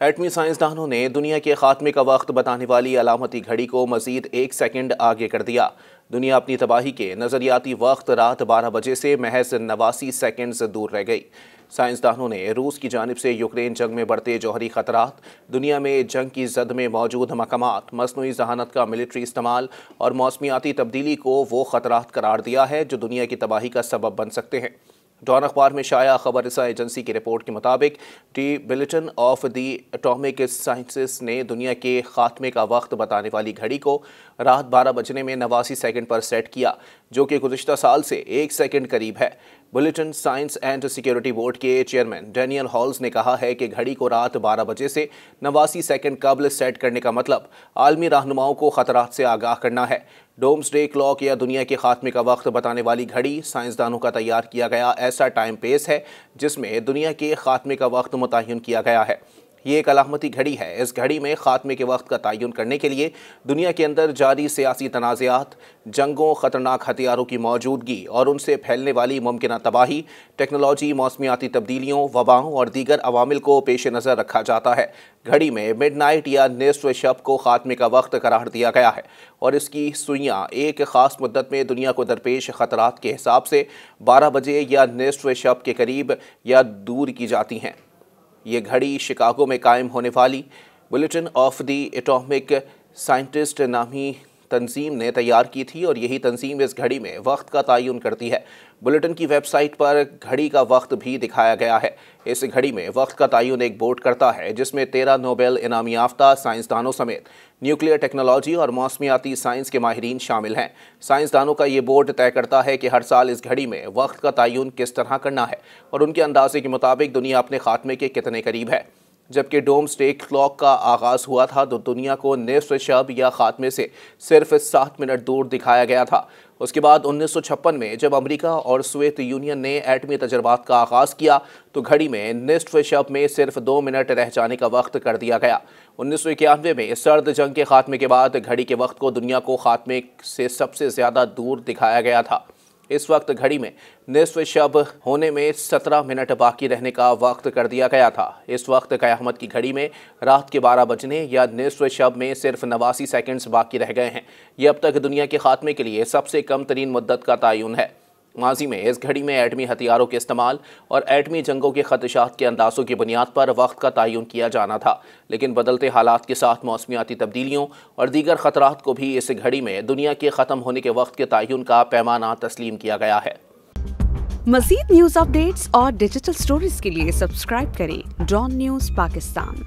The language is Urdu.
ایٹمی سائنسدانوں نے دنیا کے خاتمے کا وقت بتانے والی علامتی گھڑی کو مزید 1 سیکنڈ آگے کر دیا۔ دنیا اپنی تباہی کے نظریاتی وقت رات 12 بجے سے محض 89 سیکنڈ سے دور رہ گئی۔ سائنسدانوں نے روس کی جانب سے یوکرین جنگ میں بڑھتے جوہری خطرات، دنیا میں جنگ کی زد میں موجود مقامات، مصنوعی ذہانت کا ملٹری استعمال اور موسمیاتی تبدیلی کو وہ خطرات قرار دیا ہے جو دنیا کی تباہی کا سبب بن سکتے ہیں۔ ڈان اخبار میں شائع خبر رساں ایجنسی کی رپورٹ کے مطابق the Bulletin of the Atomic Sciences نے دنیا کے خاتمے کا وقت بتانے والی گھڑی کو رات 12 بجنے میں 89 سیکنڈ پر سیٹ کیا، جو کہ گزشتہ سال سے 1 سیکنڈ قریب ہے۔ Bulletin science and security board کے چیئرمین ڈینیل ہالز نے کہا ہے کہ گھڑی کو رات 12 بجے سے 89 سیکنڈ قبل سیٹ کرنے کا مطلب عالمی رہنماؤں کو خطرات سے آگاہ کرنا ہے۔ ڈومز ڈے کلاک یا دنیا کے خاتمے کا وقت بتانے والی گھڑی سائنسدانوں کا تیار کیا گیا ایسا ٹائم پیس ہے جس میں دنیا کے خاتمے کا وقت متعین کیا گیا ہے۔ یہ ایک علامتی گھڑی ہے۔ اس گھڑی میں خاتمے کے وقت کا تعین کرنے کے لیے دنیا کے اندر جاری سیاسی تنازعات، جنگوں، خطرناک ہتھیاروں کی موجودگی اور ان سے پھیلنے والی ممکنہ تباہی، ٹیکنالوجی، موسمیاتی تبدیلیوں، وباؤں اور دیگر عوامل کو پیش نظر رکھا جاتا ہے۔ گھڑی میں مڈ نائٹ یا نصف شب کو خاتمے کا وقت قرار دیا گیا ہے اور اس کی سوئیاں ایک خاص مدت میں دنیا کو درپیش خطرات کے حساب سے 12 بجے یا نصف شب کے قریب یا دور کی جاتی ہیں۔ یہ گھڑی شکاگو میں قائم ہونے والی bulletin of the atomic scientist نامی تنظیم نے تیار کی تھی اور یہی تنظیم اس گھڑی میں وقت کا تعین کرتی ہے۔ بلیٹن کی ویب سائٹ پر گھڑی کا وقت بھی دکھایا گیا ہے۔ اس گھڑی میں وقت کا تعین ایک بورڈ کرتا ہے جس میں 13 نوبل انعام یافتہ سائنسدانوں سمیت نیوکلیئر ٹیکنالوجی اور موسمیاتی سائنس کے ماہرین شامل ہیں۔ سائنسدانوں کا یہ بورڈ طے کرتا ہے کہ ہر سال اس گھڑی میں وقت کا تعین کس طرح کرنا ہے اور ان کے اندازے کے مطابق دنیا اپنے خاتمے کے کتنے قریب ہے۔ جبکہ ڈومز ڈے کلاک کا آغاز ہوا تھا تو دنیا کو نصف شب یا خاتمے سے صرف 7 منٹ دور دکھایا گیا تھا۔ اس کے بعد 1956 میں جب امریکہ اور سوویت یونین نے ایٹمی تجربات کا آغاز کیا تو گھڑی میں نصف شب میں صرف 2 منٹ رہ جانے کا وقت کر دیا گیا۔ 1991 میں سرد جنگ کے خاتمے کے بعد گھڑی کے وقت کو دنیا کو خاتمے سے سب سے زیادہ دور دکھایا گیا تھا۔ اس وقت گھڑی میں نصف شب ہونے میں 17 منٹ باقی رہنے کا وقت کر دیا گیا تھا۔ اس وقت قیامت کی گھڑی میں رات کے 12 بجنے یا نصف شب میں صرف 89 سیکنڈز باقی رہ گئے ہیں۔ یہ اب تک دنیا کے خاتمے کے لیے سب سے کم ترین مدت کا تعین ہے۔ ماضی میں اس گھڑی میں ایٹمی ہتھیاروں کے استعمال اور ایٹمی جنگوں کے خدشات کے اندازوں کی بنیاد پر وقت کا تعین کیا جانا تھا، لیکن بدلتے حالات کے ساتھ موسمیاتی تبدیلیوں اور دیگر خطرات کو بھی اس گھڑی میں دنیا کے ختم ہونے کے وقت کے تعین کا پیمانہ تسلیم کیا گیا ہے۔ مزید نیوز اپ ڈیٹس اور ڈیجیٹل سٹوریز کے لیے سبسکرائب کریں ڈان نیوز پاکستان۔